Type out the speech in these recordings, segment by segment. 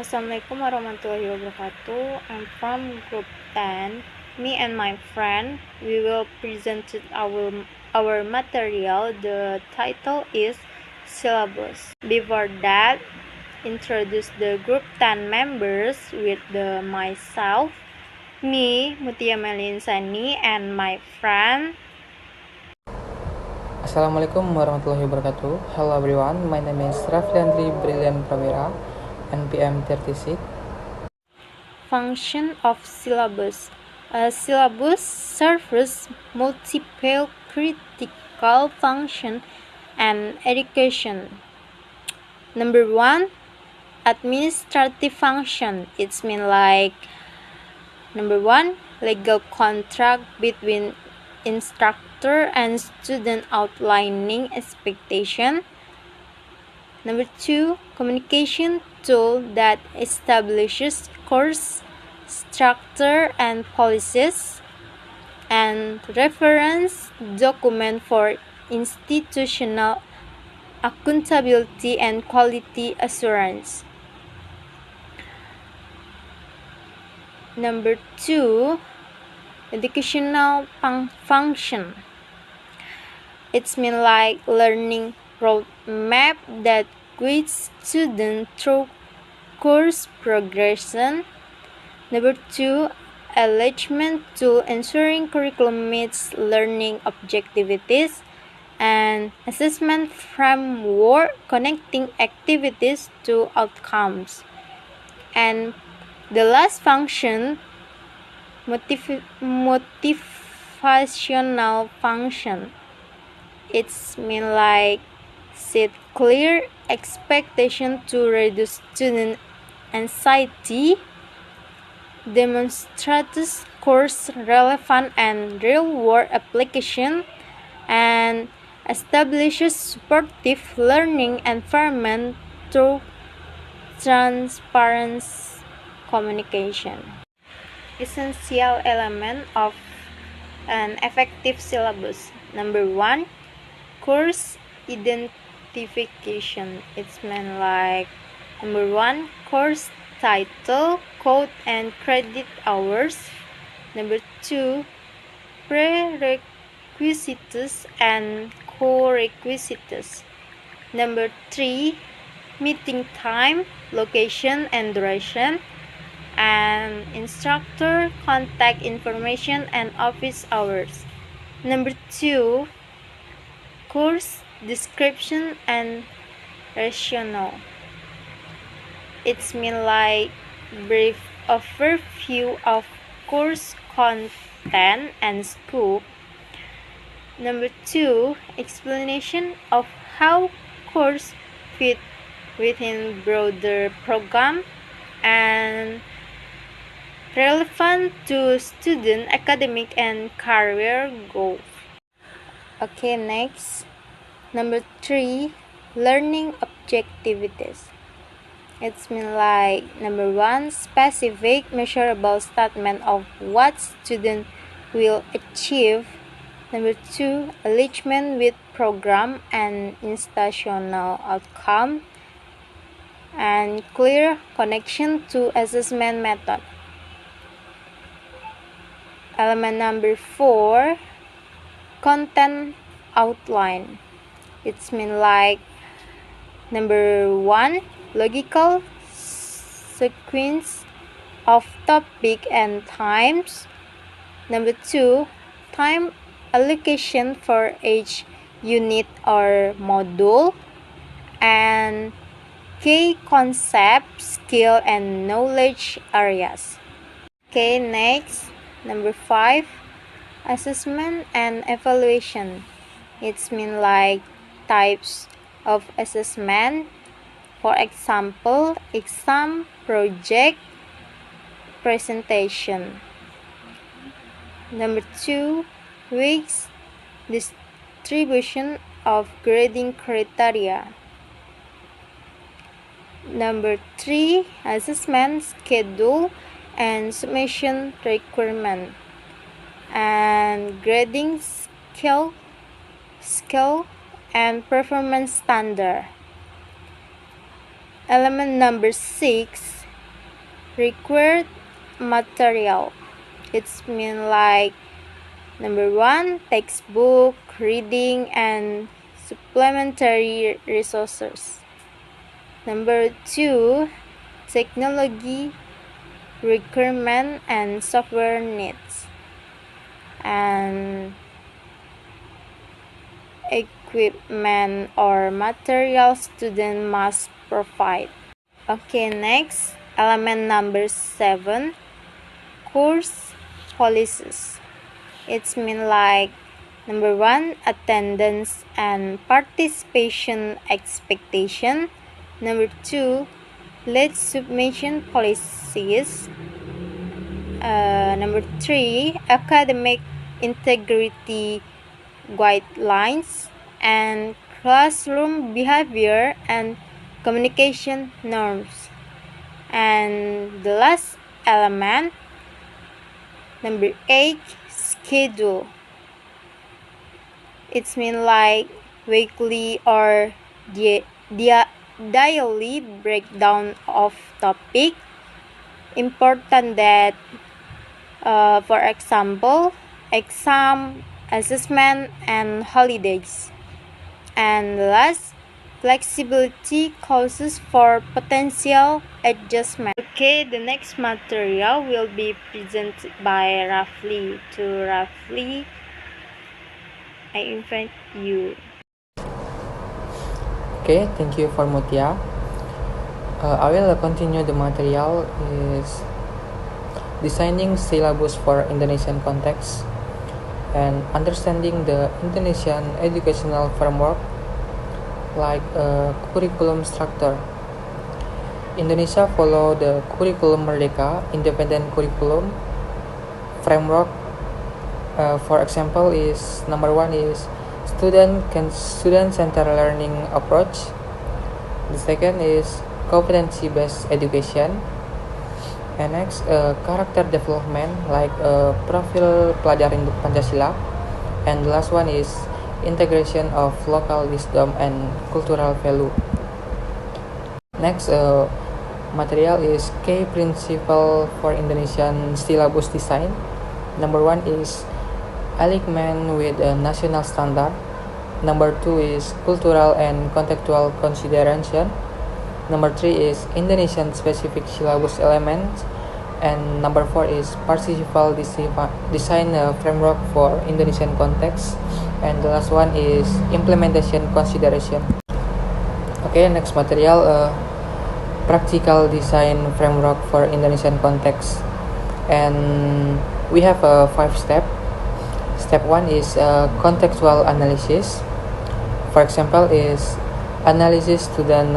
Assalamualaikum warahmatullahi wabarakatuh. I'm from group 10. Me and my friend, we will present our material. The title is syllabus. Before that, introduce the group 10 members with myself, me, Mutia Melinsani, and my friend. Assalamualaikum warahmatullahi wabarakatuh. Hello everyone, my name is Rafliandri Brilliant Prawira, NPM 36. Function of syllabus. A syllabus serves multiple critical functions and education. Number 1, administrative function. It's mean like number 1, legal contract between instructor and student outlining expectation. Number 2, communication tool that establishes course structure and policies. And reference document for institutional accountability and quality assurance. Number 2, educational function. It's mean like learning roadmap that guides students through course progression. Number 2, alignment tool ensuring curriculum meets learning objectivities, and assessment framework connecting activities to outcomes. And the last function, motivational function. It's mean like set clear expectation to reduce student anxiety, demonstrates course relevant and real-world application, and establishes supportive learning environment through transparent communication. Essential element of an effective syllabus. Number 1, course identification. It's meant like number 1, course title, code, and credit hours. Number 2, prerequisites and co-requisites. Number 3, meeting time, location, and duration. And instructor contact information and office hours. Number 2, course description and rationale. It's mean like brief overview of course content and scope. Number 2, explanation of how course fit within broader program and relevant to student academic and career goals. Okay, next. Number 3, learning objectivities. It's mean like number 1, specific measurable statement of what student will achieve. Number 2, alignment with program and institutional outcome, and clear connection to assessment method. Element number 4, content outline. It's mean like number 1, logical sequence of topic and times. Number 2, time allocation for each unit or module, and key concepts, skill, and knowledge areas. Okay, next. Number 5, assessment and evaluation. It's mean like types of assessment. For example, exam, project, presentation. Number 2, weeks distribution of grading criteria. Number 3, assessment schedule and submission requirement, and grading scale and performance standard. Element number 6, required material. It's mean like number 1, textbook, reading, and supplementary resources. Number 2, technology requirement and software needs. And equipment or material student must provide. Okay, next, element number 7, course policies. It's mean like number 1, attendance and participation expectation. Number 2, late submission policies. Number 3, academic integrity guidelines and classroom behavior and communication norms. And the last element, number 8, schedule. It's mean like weekly or daily breakdown of topic. Important that, for example, exam, assessment, and holidays. And last, flexibility causes for potential adjustment. Okay, the next material will be presented by Rafli. To Rafli, I invite you. Okay, thank you for Mutia. I will continue the material is designing syllabus for Indonesian context and understanding the Indonesian educational framework like a curriculum structure. Indonesia follow the Curriculum Merdeka independent curriculum framework. For example, is number 1 is student-centered learning approach. The second is competency-based education. And next, character development like profil pelajaran Pancasila. And the last one is integration of local wisdom and cultural value. Next, material is key principle for Indonesian syllabus design. Number 1 is alignment with a national standard. Number 2 is cultural and contextual consideration. Number 3 is Indonesian specific syllabus elements. And number 4 is participle design framework for Indonesian context. And the last one is implementation consideration. Okay, next material, practical design framework for Indonesian context. And we have 5 steps. Step 1 is contextual analysis. For example, is analysis student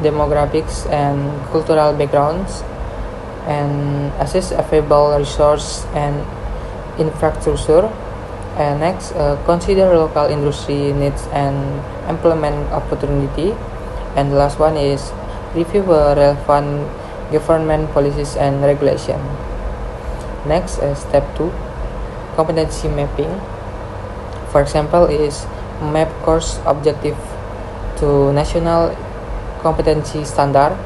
demographics and cultural backgrounds, and assess available resource and infrastructure. And next, consider local industry needs and employment opportunity. And the last one is review relevant government policies and regulation. Next, step 2, competency mapping. For example, is map course objective to national competency standard.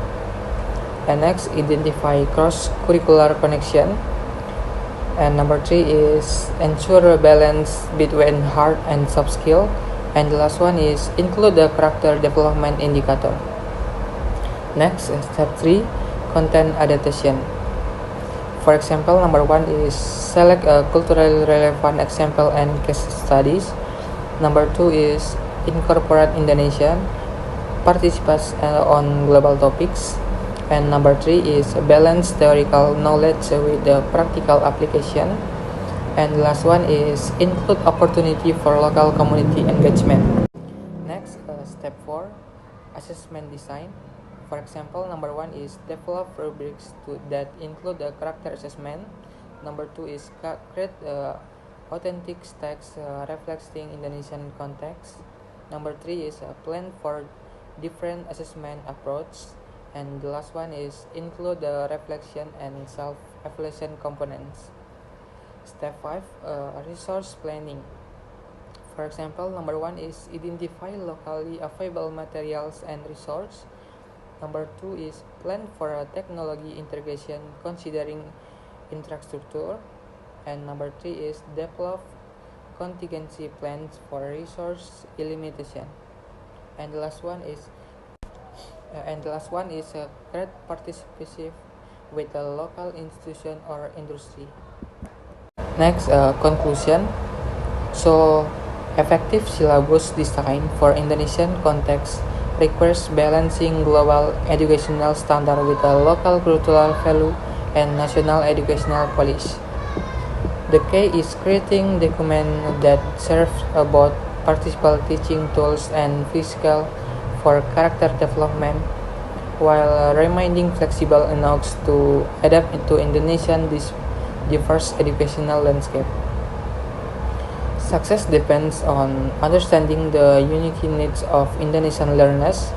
And next, identify cross-curricular connection. And number 3 is ensure a balance between hard and soft skill. And the last one is include the character development indicator. Next, step 3, content adaptation. For example, number 1 is select a culturally relevant example and case studies. Number 2 is incorporate Indonesian participants on global topics. And number 3 is balance theoretical knowledge with the practical application. And the last one is include opportunity for local community engagement. Next, step 4, assessment design. For example, number 1 is develop rubrics that include the character assessment. Number 2 is create authentic text reflecting Indonesian context. Number 3 is plan for different assessment approach. And the last one is include the reflection and self-evaluation components. Step 5, resource planning. For example, number 1 is identify locally available materials and resources. Number 2 is plan for a technology integration considering infrastructure. And number 3 is develop contingency plans for resource limitation. And the last one is create participation with a local institution or industry. Next, conclusion. So, effective syllabus design for Indonesian context requires balancing global educational standard with a local cultural value and national educational policy. The key is creating documents that serve both participant teaching tools and physical for character development, while remaining flexible enough to adapt to Indonesian diverse educational landscape. Success depends on understanding the unique needs of Indonesian learners,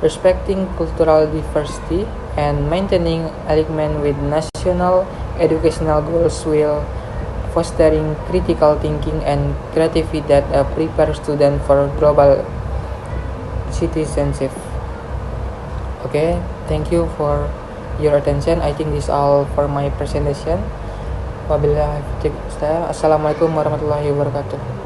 respecting cultural diversity, and maintaining alignment with national educational goals while fostering critical thinking and creativity that prepare students for global citizenship. Okay, thank you for your attention. I think this is all for my presentation. Wabillahi taufiq. Assalamualaikum warahmatullahi wabarakatuh.